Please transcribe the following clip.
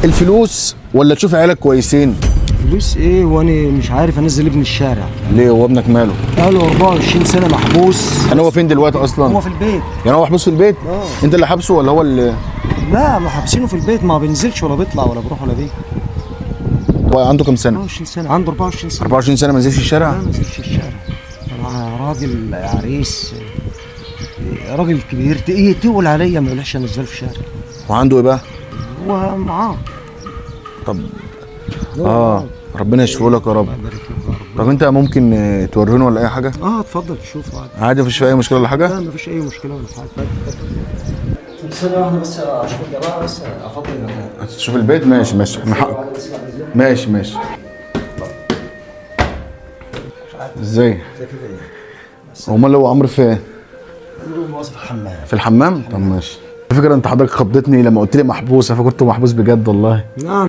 الفلوس ولا تشوف عيالك كويسين؟ فلوس ايه وانا مش عارف انزل ابني الشارع. ليه هو ابنك ماله؟ بقاله 24 سنه محبوس. يعني هو فين دلوقتي اصلا؟ هو في البيت. يعني هو محبوس في البيت؟ انت اللي حابسه ولا هو اللي؟ لا ما حابسينه في البيت، ما بينزلش ولا بيطلع ولا بيروح ولا بيجي. هو عنده كام سنه؟ 24 سنه. عنده 24 سنه. 24 سنه ما نزلش الشارع؟ لا ما نزلش الشارع. انا راجل عريس، راجل كبير تقول عليا ما يقولش انزله في الشارع. وعنده ايه بقى؟ هو معاه. طب ربنا يشفيه لك يا رب. طب انت ممكن توريني ولا اي حاجه؟ اتفضل شوف عادي. عادي مفيش اي مشكله ولا حاجه؟ لا مفيش اي مشكله ولا حاجه. ثانية واحدة بس اشوف الجماعة بس افضل المكان. هتشوف البيت؟ ماشي من حقك. ماشي. ازاي؟ امال هو عمرو فين؟ عمرو في الحمام. في الحمام؟ طب ماشي. على فكره انت حضرتك خضتني لما قلت لي محبوس، انا فكرت محبوس بجد والله.